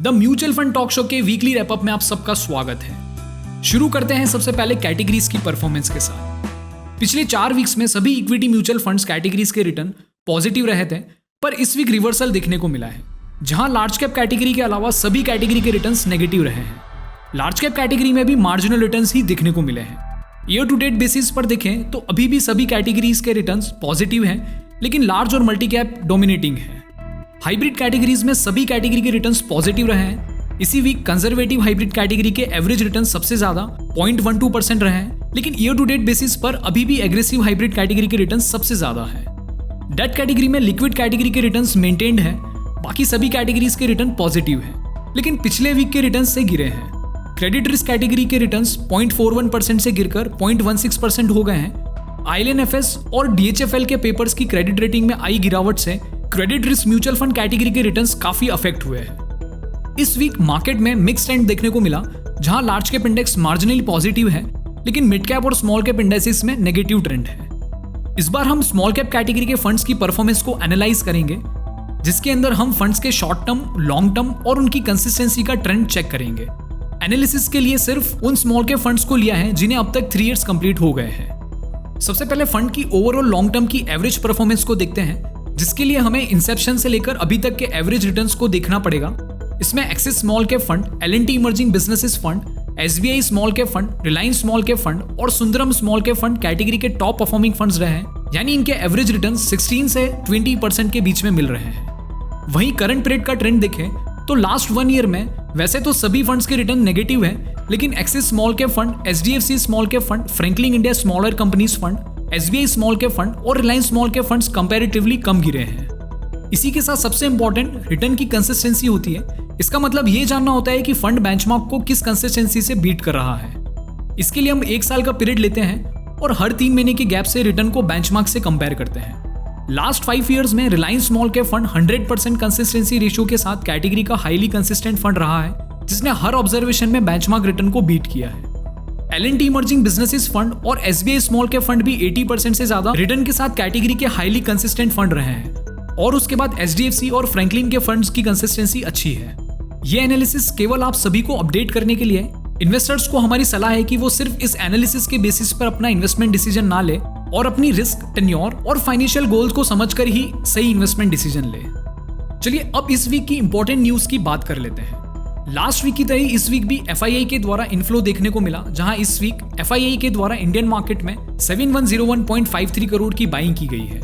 The mutual fund talk show के weekly wrap up में आप सबका स्वागत है। शुरू करते हैं सबसे पहले कैटेगरीज की परफॉर्मेंस के साथ। पिछले 4 वीक्स में सभी इक्विटी म्यूचुअल फंड्स कैटेगरीज के रिटर्न पॉजिटिव रहे थे, पर इस वीक रिवर्सल देखने को मिला है, जहां लार्ज कैप कैटेगरी के अलावा सभी कैटेगरी के रिटर्न्स नेगेटिव रहे हैं। लार्ज कैप कैटेगरी में भी मार्जिनल रिटर्न्स ही दिखने को मिले हैं। ईयर टू डेट बेसिस पर देखें तो अभी भी सभी कैटेगरीज के रिटर्न्स पॉजिटिव हैं, लेकिन लार्ज और मल्टी कैप डोमिनेटिंग है। हाइब्रिड कैटेगरीज में सभी कैटेगरी के रिटर्न्स पॉजिटिव रहे हैं। इसी वीक कंजर्वेटिव हाइब्रिड कैटेगरी के एवरेज रिटर्न सबसे ज्यादा 0.12% रहे हैं, लेकिन ईयर टू डेट बेसिस पर अभी भी एग्रेसिव हाइब्रिड कैटेगरी के रिटर्न सबसे ज्यादा है। डेट कैटेगरी में लिक्विड कैटेगरी के रिटर्न्स मेंटेन्ड है, बाकी सभी कैटेगरीज के रिटर्न पॉजिटिव है, लेकिन पिछले वीक के रिटर्न से गिरे हैं। क्रेडिट रिस्क कैटेगरी के रिटर्न्स 0.41% से गिरकर 0.16% हो गए हैं। ILNFS और DHFL के पेपर्स की क्रेडिट रेटिंग में आई गिरावट से credit risk mutual fund category के रिटर्न्स काफी अफेक्ट हुए हैं। इस वीक मार्केट में मिक्स ट्रेंड देखने को मिला, जहां large cap index marginally positive है, लेकिन मिड कैप और स्मॉल कैप इंडेक्सेस में नेगेटिव ट्रेंड है। इस बार हम स्मॉल कैप कैटेगरी के फंड्स की परफॉर्मेंस को एनालाइज करेंगे, जिसके अंदर हम फंड्स के शॉर्ट टर्म, लॉन्ग टर्म और उनकी कंसिस्टेंसी का ट्रेंड चेक करेंगे। एनालिसिस के लिए सिर्फ उन स्मॉल कैप फंड्स को लिया है जिन्हें अब तक 3 इयर्स कंप्लीट हो गए हैं। सबसे पहले फंड की ओवरऑल लॉन्ग टर्म की एवरेज परफॉर्मेंस को देखते हैं, जिसके लिए हमें इंसेप्शन से लेकर अभी तक के एवरेज रिटर्न्स को देखना पड़ेगा। इसमें Axis small cap fund, L&T emerging businesses fund, SBI small cap fund, Reliance small cap fund और Sundaram small cap fund category के टॉप परफॉर्मिंग फंड्स रहे हैं, यानी इनके एवरेज रिटर्न 16 से 20% के बीच में मिल रहे हैं। वहीं करंट पीरियड का ट्रेंड देखें तो लास्ट 1 ईयर में वैसे तो सभी फंड्स के रिटर्न नेगेटिव है, लेकिन Axis small cap fund, SDFC small cap fund, Franklin India smaller companies fund, SBI small cap fund और Reliance small cap funds comparatively कम गिरे हैं। इसी के साथ सबसे इंपॉर्टेंट रिटर्न की कंसिस्टेंसी होती है। इसका मतलब ये जानना होता है कि फंड बेंचमार्क को किस कंसिस्टेंसी से बीट कर रहा है। इसके लिए हम 1 साल का पीरियड लेते हैं और हर 3 महीने के गैप से रिटर्न को बेंचमार्क से कंपेयर करते हैं। लास्ट 5 इयर्स में Reliance small cap fund 100% consistency ratio के साथ कैटेगरी का हाईली कंसिस्टेंट फंड रहा है, जिसने हर ऑब्जर्वेशन में बेंचमार्क रिटर्न को बीट किया है। L&T इमर्जिंग बिजनेसेस फंड और SBI स्मॉल कैप फंड भी 80% से ज्यादा रिटर्न के साथ कैटेगरी के हाईली कंसिस्टेंट फंड रहे हैं, और उसके बाद SDFC और फ्रैंकलिन के फंड्स की कंसिस्टेंसी अच्छी है। ये एनालिसिस केवल आप सभी को अपडेट करने के लिए। इन्वेस्टर्स को हमारी सलाह है कि वो सिर्फ इस एनालिसिस के बेसिस पर अपना इन्वेस्टमेंट डिसीजन ना ले और अपनी रिस्क, टेन्योर और फाइनेंशियल गोल्स को समझकर ही सही इन्वेस्टमेंट डिसीजन ले। चलिए अब इस वीक की इंपॉर्टेंट न्यूज की बात कर लेते हैं। लास्ट वीक की तरह इस वीक भी FII के द्वारा इनफ्लो देखने को मिला, जहां इस वीक FII के द्वारा इंडियन मार्केट में 7101.53 करोड़ की बाइंग की गई है।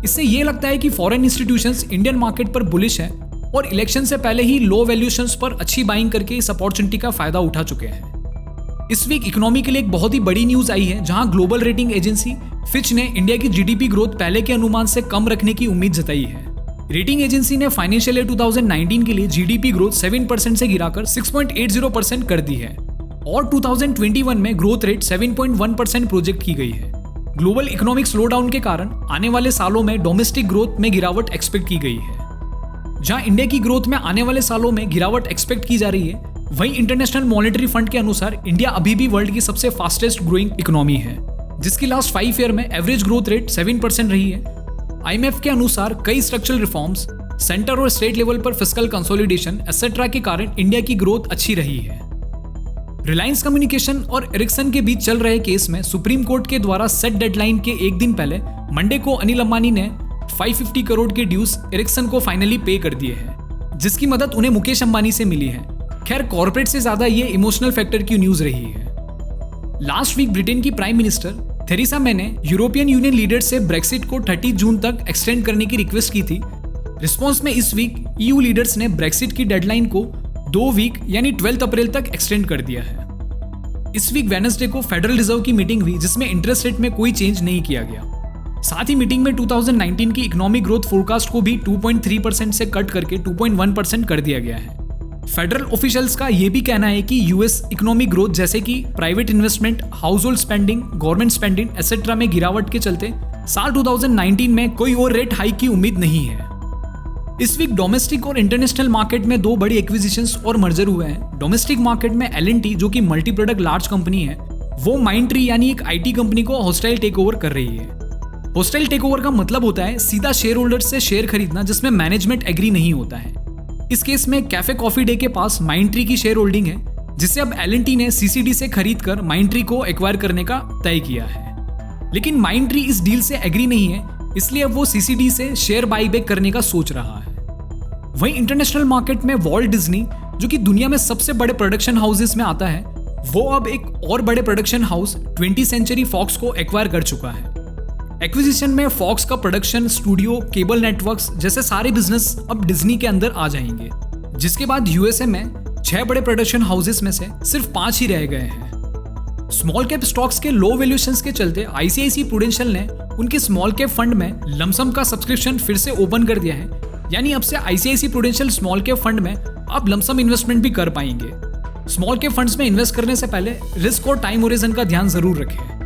इससे ये लगता है कि फॉरेन इंस्टीट्यूशंस इंडियन मार्केट पर बुलिश है और इलेक्शन से पहले ही लो वैल्यूएशंस पर अच्छी बाइंग करके इस अपॉर्चुनिटी का फायदा उठा चुके हैं। इस वीक इकोनॉमी के लिए एक बहुत ही बड़ी न्यूज आई है, जहां ग्लोबल रेटिंग एजेंसी फिच ने इंडिया की GDP ग्रोथ पहले के अनुमान से कम रखने की उम्मीद जताई है। रेटिंग एजेंसी ने फाइनेंशियल ईयर 2019 के लिए GDP ग्रोथ 7% से गिराकर 6.80% कर दी है और 2021 में ग्रोथ रेट 7.1% प्रोजेक्ट की गई है। ग्लोबल इकोनॉमिक स्लोडाउन के कारण आने वाले सालों में डोमेस्टिक ग्रोथ में गिरावट एक्सपेक्ट की गई है। जहां इंडिया की ग्रोथ में आने वाले सालों में गिरावट एक्सपेक्ट की जा रही है, वहीं इंटरनेशनल मॉनेटरी फंड के अनुसार इंडिया अभी भी वर्ल्ड की सबसे फास्टेस्ट ग्रोइंग इकोनॉमी है, जिसकी लास्ट 5 ईयर में एवरेज ग्रोथ रेट 7% रही है। IMF के अनुसार कई स्ट्रक्चरल रिफॉर्म्स, सेंटर और स्टेट लेवल पर फिस्कल कंसोलिडेशन एसेट्रा के कारण इंडिया की ग्रोथ अच्छी रही है। रिलायंस कम्युनिकेशन और एरिक्सन के बीच चल रहे केस में सुप्रीम कोर्ट के द्वारा सेट डेडलाइन के 1 दिन पहले मंडे को अनिल अंबानी ने 550 करोड़ के ड्यूज एरिक्सन को फाइनली पे कर दिए हैं, जिसकी मदद उन्हें मुकेश अंबानी से मिली है। खैर, कॉर्पोरेट से ज्यादा ये इमोशनल फैक्टर की न्यूज रही है। लास्ट वीक ब्रिटेन की प्राइम मिनिस्टर थेरेसा मे ने यूरोपियन यूनियन लीडर से ब्रेक्सिट को 30 जून तक एक्सटेंड करने की रिक्वेस्ट की थी। रिस्पॉन्स में इस वीक EU लीडर्स ने ब्रेक्सिट की डेडलाइन को 2 वीक यानी 12 अप्रैल तक एक्सटेंड कर दिया है। इस वीक वेडनेसडे को फेडरल रिजर्व की मीटिंग हुई, जिसमें इंटरेस्ट रेट में कोई चेंज नहीं किया गया। साथ ही मीटिंग में 2019 की इकोनॉमिक ग्रोथ फोरकास्ट को भी 2.3% से कट करके 2.1% कर दिया गया है। फेडरल ऑफिशियल्स का यह भी कहना है कि US इकोनॉमिक ग्रोथ जैसे कि private investment, house hold spending, government spending etcetera में गिरावट के चलते साल 2019 में कोई और रेट हाइक की उम्मीद नहीं है। इस वीक डोमेस्टिक और इंटरनेशनल मार्केट में 2 बड़ी एक्विजिशंस और मर्जर हुए हैं। डोमेस्टिक मार्केट में L&T, जो कि मल्टी प्रोडक्ट लार्ज कंपनी है, वो माइंडट्री यानी एक IT कंपनी को हॉस्टाइल टेक ओवर कर रही है। हॉस्टाइल टेक ओवर का मतलब होता है सीधा शेयर होल्डर से शेयर खरीदना जिसमें मैनेजमेंट एग्री नहीं होता है। इस केस में कैफे कॉफी डे के पास माइंडट्री की शेयर होल्डिंग है, जिसे अब L&T ने CCD से खरीद कर माइंडट्री को एक्वायर करने का तय किया है। लेकिन माइंडट्री इस डील से एग्री नहीं है, इसलिए अब वो CCD से शेयर बाईबैक करने का सोच रहा है। वहीं इंटरनेशनल मार्केट में वॉल्ट डिज्नी, जो कि दुनिया में सबसे बड़े प्रोडक्शन हाउसेस में आता है, वो अब एक और बड़े production house 20th century Fox को एक्वायर कर चुका है। एक्विजिशन में फॉक्स का प्रोडक्शन स्टूडियो, केबल नेटवर्क्स जैसे सारे बिजनेस अब डिज्नी के अंदर आ जाएंगे, जिसके बाद यूएसए में 6 बड़े प्रोडक्शन हाउसेस में से सिर्फ 5 ही रह गए हैं। स्मॉल कैप स्टॉक्स के लो वैल्यूएशंस के चलते ICICI प्रूडेंशियल ने उनके स्मॉल कैप फंड में लमसम का सब्सक्रिप्शन फिर से ओपन कर दिया है, यानी अब से ICICI prudential small cap fund में आप लमसम इन्वेस्टमेंट भी कर पाएंगे। स्मॉल कैप फंड्स में इन्वेस्ट करने से पहले रिस्क और टाइम होरिजन का ध्यान जरूर रखें।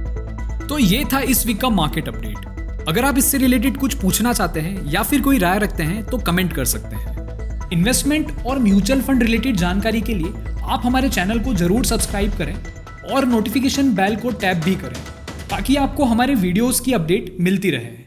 तो ये था इस वीक का मार्केट अपडेट। अगर आप इससे रिलेटेड कुछ पूछना चाहते हैं या फिर कोई राय रखते हैं तो कमेंट कर सकते हैं। इन्वेस्टमेंट और म्यूचुअल फंड रिलेटेड जानकारी के लिए आप हमारे चैनल को जरूर सब्सक्राइब करें और नोटिफिकेशन बेल को टैप भी करें, ताकि आपको हमारे वीडियोस की अपडेट मिलती रहे।